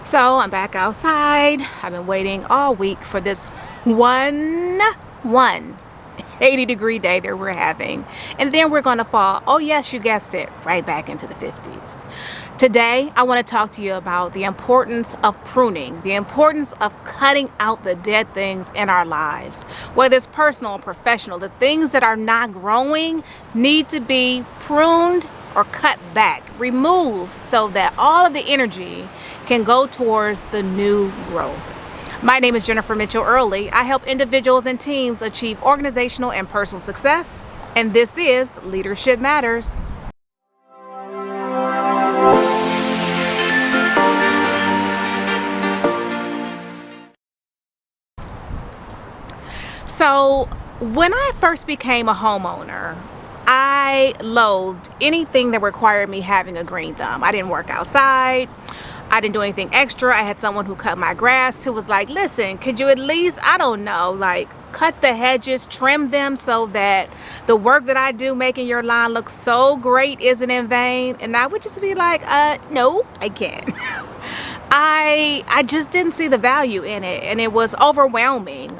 So I'm back outside. I've been waiting all week for this one 80-degree day that we're having. And then we're going to fall, oh yes, you guessed it, right back into the 50s. Today, I want to talk to you about the importance of pruning, the importance of cutting out the dead things in our lives. Whether it's personal or professional, the things that are not growing need to be pruned or cut back, removed, so that all of the energy can go towards the new growth. My name is Jennifer Mitchell Early. I help individuals and teams achieve organizational and personal success, and this is Leadership Matters. So when I first became a homeowner, I loathed anything that required me having a green thumb. I didn't work outside. I didn't do anything extra. I had someone who cut my grass who was like, listen, could you at least, I don't know, like cut the hedges, trim them so that the work that I do making your lawn look so great isn't in vain? And I would just be like, no, I can't. I just didn't see the value in it, and it was overwhelming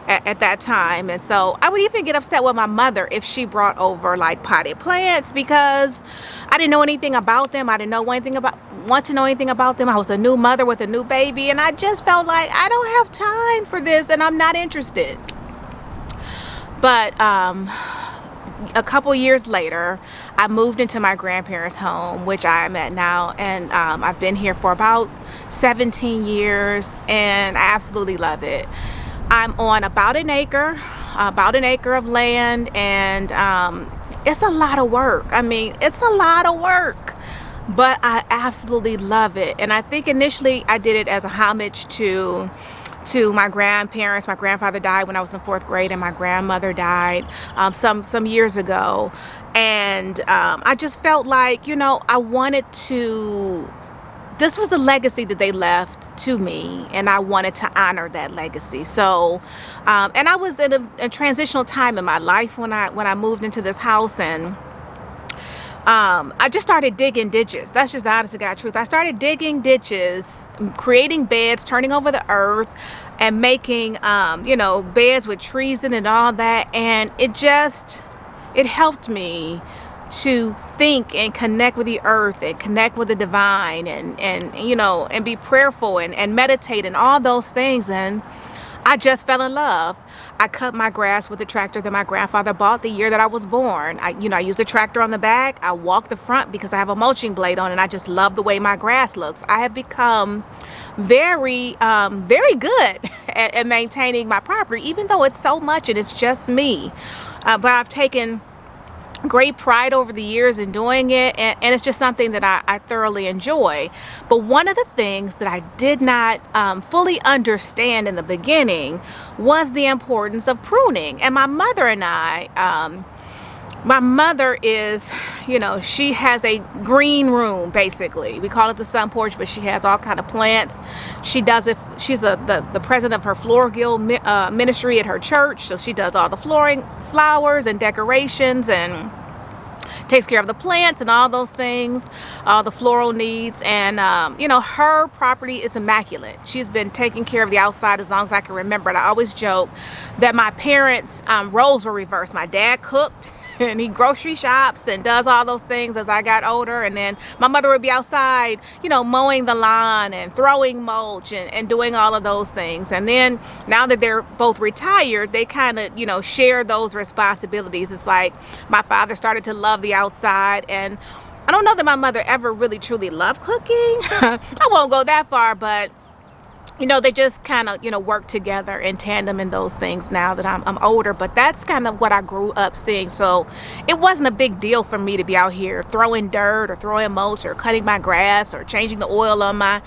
at that time. And so I would even get upset with my mother if she brought over like potted plants, because I didn't know anything about them. I didn't know want to know anything about them. I was a new mother with a new baby, and I just felt like I don't have time for this and I'm not interested. But a couple years later, I moved into my grandparents' home, which I am at now, and I've been here for about 17 years, and I absolutely love it. I'm on about an acre of land, and it's a lot of work. I mean, it's a lot of work, but I absolutely love it. And I think initially I did it as a homage to my grandparents. My grandfather died when I was in 4th grade, and my grandmother died some years ago. And I just felt like, I wanted to, this was the legacy that they left to me, and I wanted to honor that legacy. So, and I was in a transitional time in my life when I moved into this house, and I just started digging ditches. That's just the honest to God truth. I started digging ditches, creating beds, turning over the earth, and making, beds with trees in it and all that. And it helped me to think and connect with the earth and connect with the divine, and be prayerful and meditate and all those things. And I just fell in love. I cut my grass with the tractor that my grandfather bought the year that I was born. I used a tractor on the back. I walked the front because I have a mulching blade on, and I just love the way my grass looks. I have become very good at maintaining my property, even though it's so much and it's just me. But I've taken great pride over the years in doing it, and it's just something that I thoroughly enjoy. But one of the things that I did not fully understand in the beginning was the importance of pruning. And my mother and I, my mother is, she has a green room, basically. We call it the sun porch, but she has all kind of plants. She does it. She's the president of her floral guild ministry at her church. So she does all the flowers and decorations, and takes care of the plants and all those things, all the floral needs. And, her property is immaculate. She's been taking care of the outside as long as I can remember. And I always joke that my parents' roles were reversed. My dad cooked, and he grocery shops and does all those things as I got older. And then my mother would be outside, mowing the lawn and throwing mulch and doing all of those things. And then now that they're both retired, they kind of, share those responsibilities. It's like my father started to love the outside, and I don't know that my mother ever really truly loved cooking. I won't go that far, but they just kind of, work together in tandem in those things now that I'm older. But that's kind of what I grew up seeing. So it wasn't a big deal for me to be out here throwing dirt or throwing mulch or cutting my grass or changing the oil on my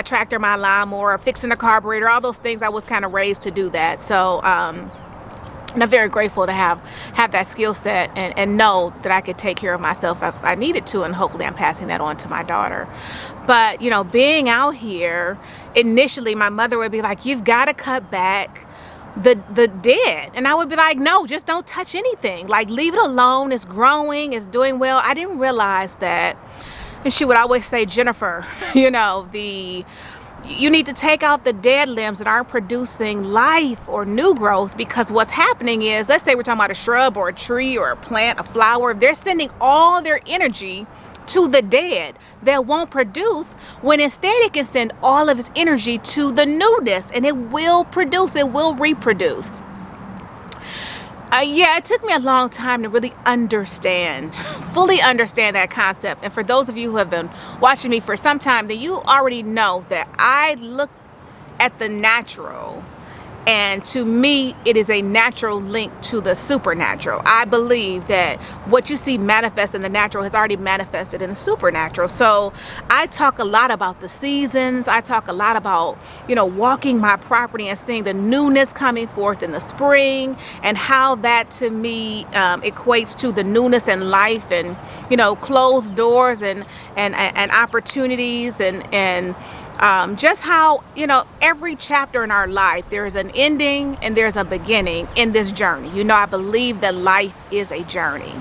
tractor, my lawnmower, or fixing the carburetor, all those things. I was kind of raised to do that. So, and I'm very grateful to have that skill set and know that I could take care of myself if I needed to, and hopefully I'm passing that on to my daughter. But, being out here, initially my mother would be like, you've got to cut back the dead. And I would be like, no, just don't touch anything. Like, leave it alone. It's growing. It's doing well. I didn't realize that And she would always say, Jennifer, you know, you need to take out the dead limbs that aren't producing life or new growth, because what's happening is, let's say we're talking about a shrub or a tree or a plant, a flower, they're sending all their energy to the dead that won't produce, when instead it can send all of its energy to the newness, and it will produce, it will reproduce. Yeah, it took me a long time to really understand, fully understand that concept. And for those of you who have been watching me for some time, then you already know that I look at the natural, and to me, it is a natural link to the supernatural. I believe that what you see manifest in the natural has already manifested in the supernatural. So I talk a lot about the seasons. I talk a lot about, you know, walking my property and seeing the newness coming forth in the spring, and how that to me equates to the newness in life, and, you know, closed doors and opportunities, and just how, you know, every chapter in our life, there is an ending and there's a beginning in this journey. You know, I believe that life is a journey.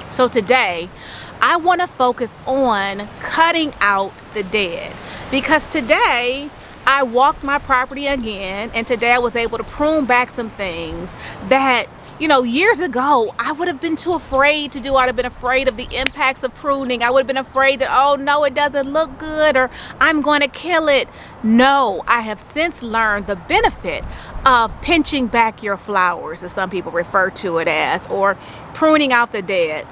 So today, I want to focus on cutting out the dead, because today I walked my property again, and today I was able to prune back some things that, you know, years ago, I would have been too afraid to do. I'd have been afraid of the impacts of pruning. I would have been afraid that, oh no, it doesn't look good, or I'm going to kill it. No, I have since learned the benefit of pinching back your flowers, as some people refer to it as, or pruning out the dead.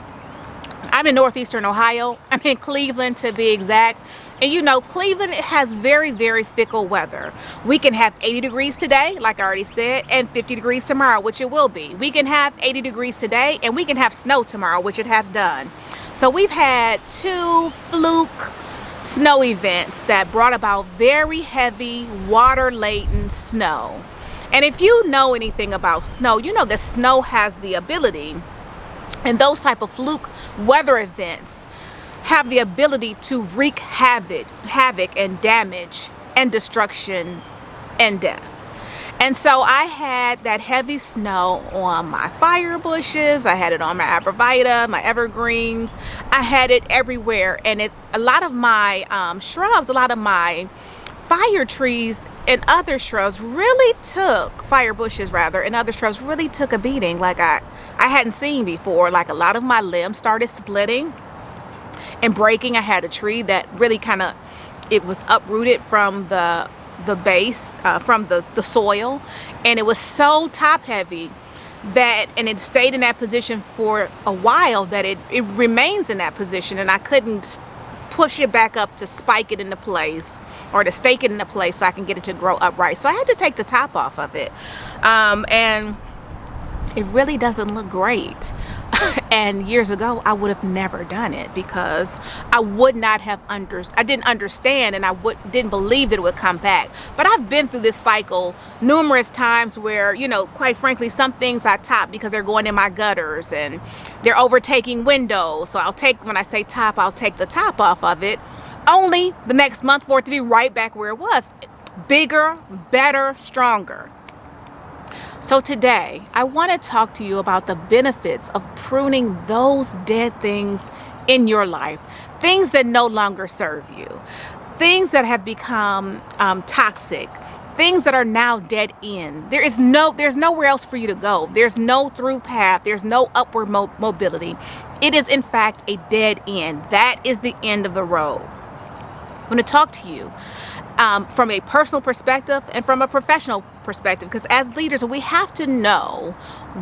I'm in northeastern Ohio. I'm in Cleveland, to be exact. And you know, Cleveland has very, very fickle weather. We can have 80 degrees today, like I already said, and 50 degrees tomorrow, which it will be. We can have 80 degrees today, and we can have snow tomorrow, which it has done. So we've had 2 fluke snow events that brought about very heavy, water-laden snow. And if you know anything about snow, you know that snow has the ability, and those type of fluke weather events have the ability to wreak havoc and damage and destruction and death. And so I had that heavy snow on my fire bushes. I had it on my arborvitae, my evergreens. I had it everywhere. And a lot of my shrubs, a lot of my fire trees and other shrubs really took, fire bushes rather, and other shrubs really took a beating like I hadn't seen before. Like a lot of my limbs started splitting and breaking. I had a tree that really it was uprooted from the base, from the soil, and it was so top heavy that, and it stayed in that position for a while, that it remains in that position, and I couldn't push it back up to spike it into place, or to stake it into place so I can get it to grow upright. So I had to take the top off of it, and it really doesn't look great. And years ago, I would have never done it, because I would not have I didn't understand, and I didn't believe that it would come back. But I've been through this cycle numerous times where, you know, quite frankly, some things I top because they're going in my gutters and they're overtaking windows. So when I say top, I'll take the top off of it, only the next month for it to be right back where it was. Bigger, better, stronger. So today, I want to talk to you about the benefits of pruning those dead things in your life, things that no longer serve you, things that have become toxic, things that are now dead end. There's nowhere else for you to go. There's no through path. There's no upward mobility. It is in fact a dead end. That is the end of the road. I want to talk to you from a personal perspective and from a professional perspective, because as leaders, we have to know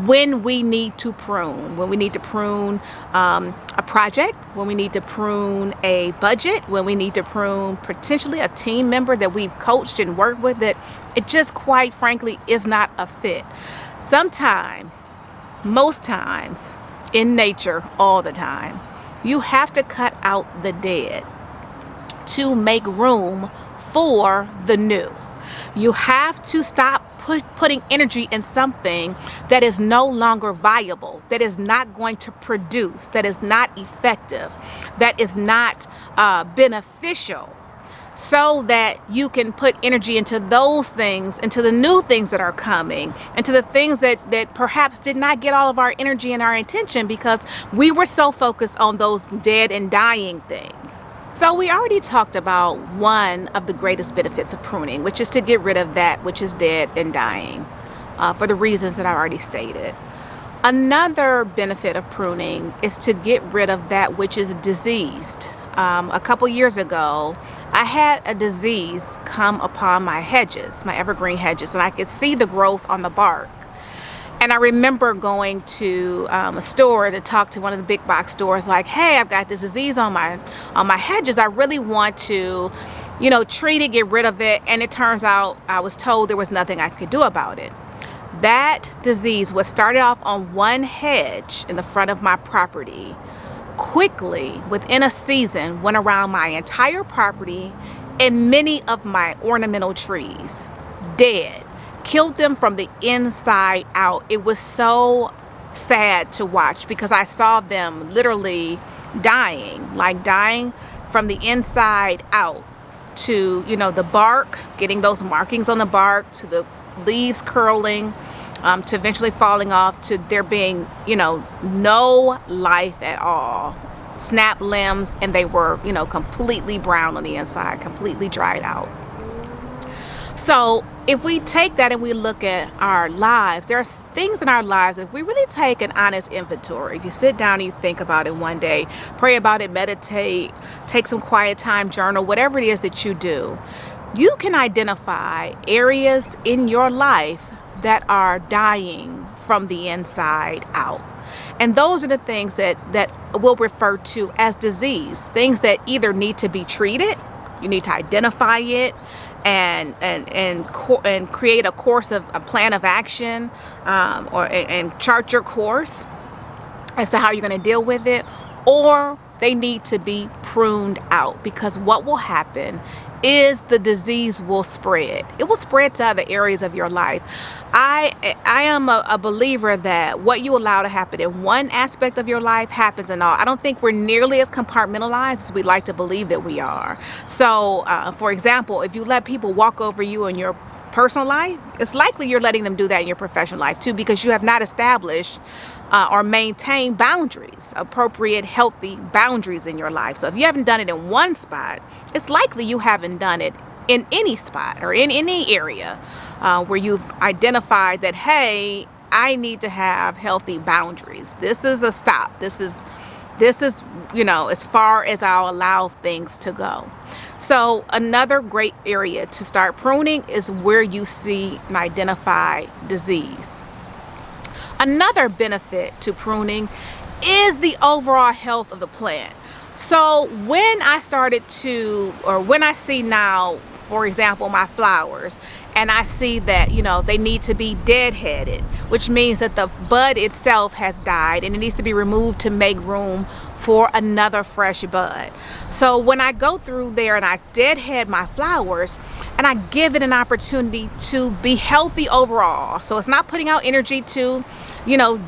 when we need to prune, when we need to prune a project, when we need to prune a budget, when we need to prune potentially a team member that we've coached and worked with that it just quite frankly is not a fit. Sometimes, most times, in nature, all the time, you have to cut out the dead to make room for the new. You have to stop putting energy in something that is no longer viable, that is not going to produce, that is not effective, that is not beneficial. so that you can put energy into those things, into the new things that are coming, into the things that perhaps did not get all of our energy and our attention because we were so focused on those dead and dying things. So we already talked about one of the greatest benefits of pruning, which is to get rid of that which is dead and dying, for the reasons that I already stated. Another benefit of pruning is to get rid of that which is diseased. A couple years ago, I had a disease come upon my hedges, my evergreen hedges, and I could see the growth on the bark. And I remember going to a store to talk to one of the big box stores, like, hey, I've got this disease on my hedges. I really want to, treat it, get rid of it. And it turns out I was told there was nothing I could do about it. That disease was started off on one hedge in the front of my property. Quickly, within a season, went around my entire property and many of my ornamental trees. Dead. Killed them from the inside out. It was so sad to watch because I saw them literally dying from the inside out, to, the bark, getting those markings on the bark, to the leaves curling, to eventually falling off, to there being, no life at all. Snap limbs, and they were, completely brown on the inside, completely dried out. So if we take that and we look at our lives, there are things in our lives, if we really take an honest inventory, if you sit down and you think about it one day, pray about it, meditate, take some quiet time, journal, whatever it is that you do, you can identify areas in your life that are dying from the inside out. And those are the things that we'll refer to as disease, things that either need to be treated, you need to identify it, and create a plan of action, and chart your course as to how you're going to deal with it, or they need to be pruned out, because what will happen is the disease will spread. It will spread to other areas of your life. I am a believer that what you allow to happen in one aspect of your life happens in all. I don't think we're nearly as compartmentalized as we like to believe that we are. So, for example, if you let people walk over you in your personal life, it's likely you're letting them do that in your professional life too, because you have not established or maintained boundaries, appropriate, healthy boundaries in your life. So if you haven't done it in one spot, it's likely you haven't done it in any spot or in any area where you've identified that, hey, I need to have healthy boundaries. This is a stop. This is, as far as I'll allow things to go. So another great area to start pruning is where you see and identify disease. Another benefit to pruning is the overall health of the plant. So when I see now, for example, my flowers, and I see that, they need to be deadheaded, which means that the bud itself has died and it needs to be removed to make room for another fresh bud. So when I go through there and I deadhead my flowers and I give it an opportunity to be healthy overall, so it's not putting out energy to,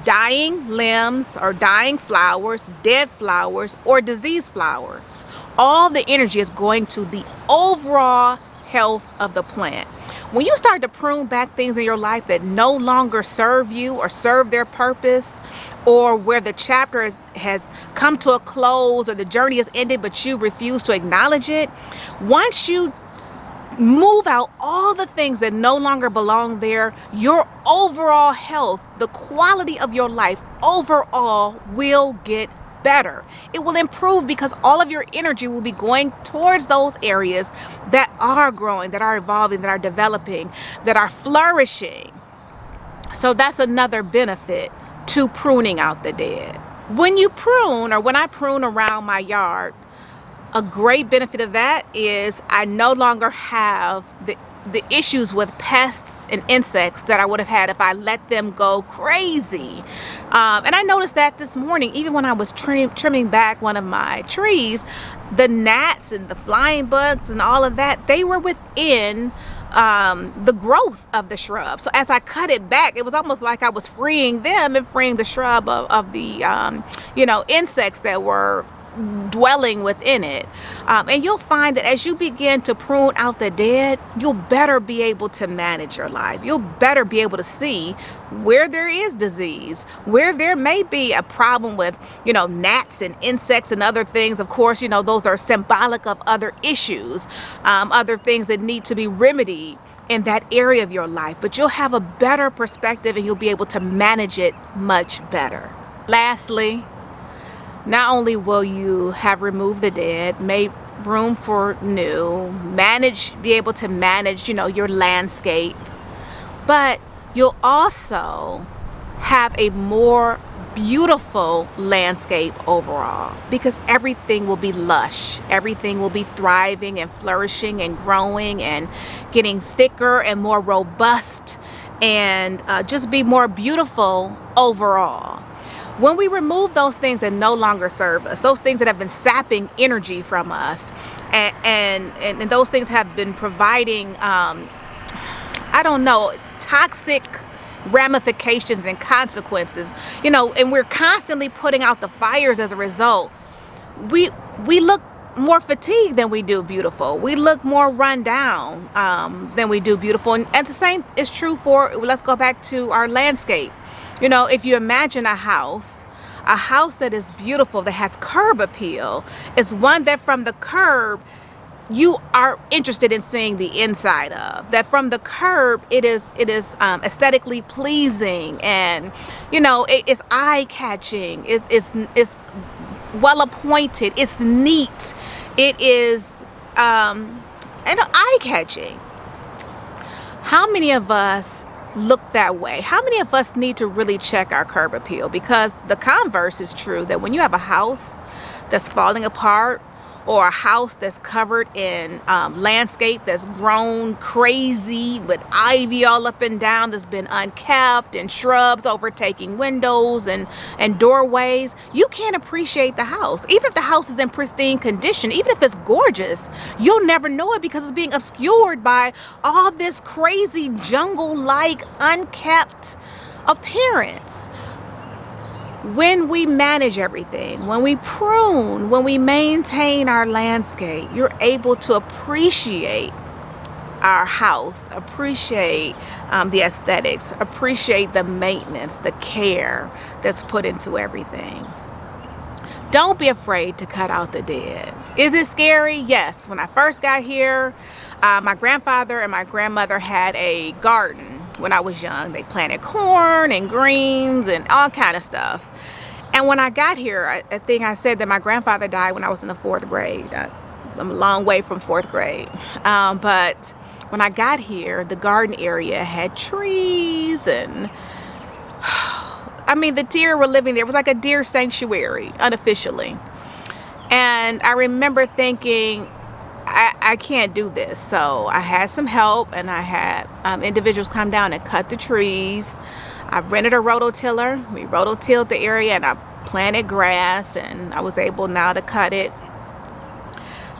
dying limbs or dying flowers, dead flowers, or diseased flowers. All the energy is going to the overall health of the plant. When you start to prune back things in your life that no longer serve you or serve their purpose, or where the chapter has come to a close or the journey has ended, but you refuse to acknowledge it, once you move out all the things that no longer belong there, your overall health, the quality of your life overall will get better. It will improve because all of your energy will be going towards those areas that are growing, that are evolving, that are developing, that are flourishing. So that's another benefit to pruning out the dead. When you prune, or when I prune around my yard, a great benefit of that is I no longer have the issues with pests and insects that I would have had if I let them go crazy. And I noticed that this morning, even when I was trimming back one of my trees, the gnats and the flying bugs and all of that, they were within the growth of the shrub. So as I cut it back, it was almost like I was freeing them and freeing the shrub of the insects that were dwelling within it. And you'll find that as you begin to prune out the dead, you'll better be able to manage your life. You'll better be able to see where there is disease, where there may be a problem with, gnats and insects and other things. Of course, those are symbolic of other issues, other things that need to be remedied in that area of your life. But you'll have a better perspective and you'll be able to manage it much better. Lastly, not only will you have removed the dead, made room for new, be able to manage, your landscape, but you'll also have a more beautiful landscape overall, because everything will be lush. Everything will be thriving and flourishing and growing and getting thicker and more robust and just be more beautiful overall. When we remove those things that no longer serve us, those things that have been sapping energy from us, and those things have been providing, toxic ramifications and consequences, and we're constantly putting out the fires as a result, we look more fatigued than we do beautiful. We look more run down than we do beautiful. And the same is true for, let's go back to our landscape. If you imagine a house that is beautiful, that has curb appeal, is one that from the curb you are interested in seeing the inside of. That from the curb it is aesthetically pleasing, and it's eye-catching, it's well appointed, it's neat, it is eye-catching. How many of us look that way? How many of us need to really check our curb appeal? Because the converse is true, that when you have a house that's falling apart, or a house that's covered in landscape that's grown crazy with ivy all up and down, that's been unkept, and shrubs overtaking windows and doorways, you can't appreciate the house. Even if the house is in pristine condition, even if it's gorgeous, you'll never know it because it's being obscured by all this crazy jungle-like unkept appearance. When we manage everything, when we prune, when we maintain our landscape, you're able to appreciate our house, appreciate the aesthetics, appreciate the maintenance, the care that's put into everything. Don't be afraid to cut out the dead. Is it scary? Yes. When I first got here, my grandfather and my grandmother had a garden when I was young. They planted corn and greens and all kind of stuff. And when I got here, I think I said that my grandfather died when I was in the 4th grade. I'm a long way from 4th grade. But when I got here, the garden area had trees and the deer were living there. It was like a deer sanctuary, unofficially. And I remember thinking, I can't do this. So I had some help, and I had individuals come down and cut the trees. I rented a rototiller. We rototilled the area, and I planted grass, and I was able now to cut it.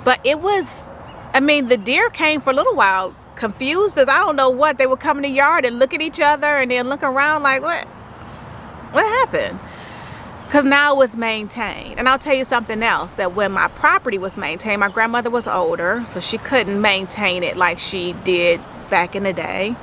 But it was, the deer came for a little while, confused as I don't know what. They would come in the yard and look at each other and then look around like, what happened? Because now it was maintained. And I'll tell you something else, that when my property was maintained, my grandmother was older, so she couldn't maintain it like she did back in the day.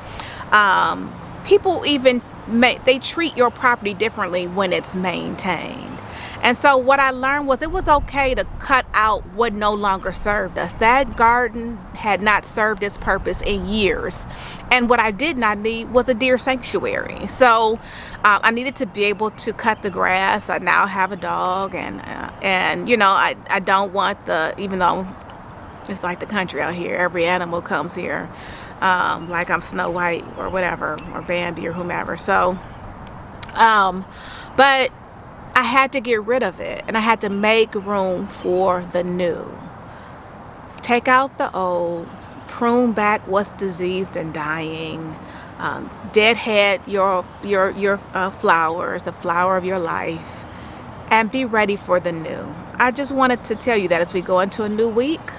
People even they treat your property differently when it's maintained. And so what I learned was it was okay to cut out what no longer served us. That garden had not served its purpose in years. And what I did not need was a deer sanctuary. So I needed to be able to cut the grass. I now have a dog, and I don't want even though it's like the country out here, every animal comes here, like I'm Snow White or whatever, or Bambi or whomever. So, but I had to get rid of it, and I had to make room for the new. Take out the old, prune back what's diseased and dying, deadhead your flowers, the flower of your life, and be ready for the new. I just wanted to tell you that as we go into a new week,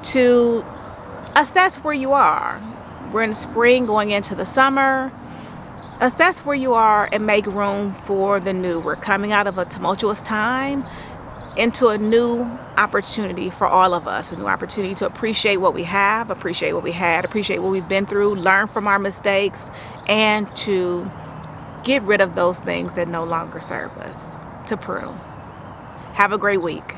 to assess where you are. We're in spring going into the summer. Assess where you are and make room for the new. We're coming out of a tumultuous time. into a new opportunity for all of us, a new opportunity to appreciate what we have, appreciate what we had, appreciate what we've been through, learn from our mistakes, and to get rid of those things that no longer serve us, to prune. Have a great week.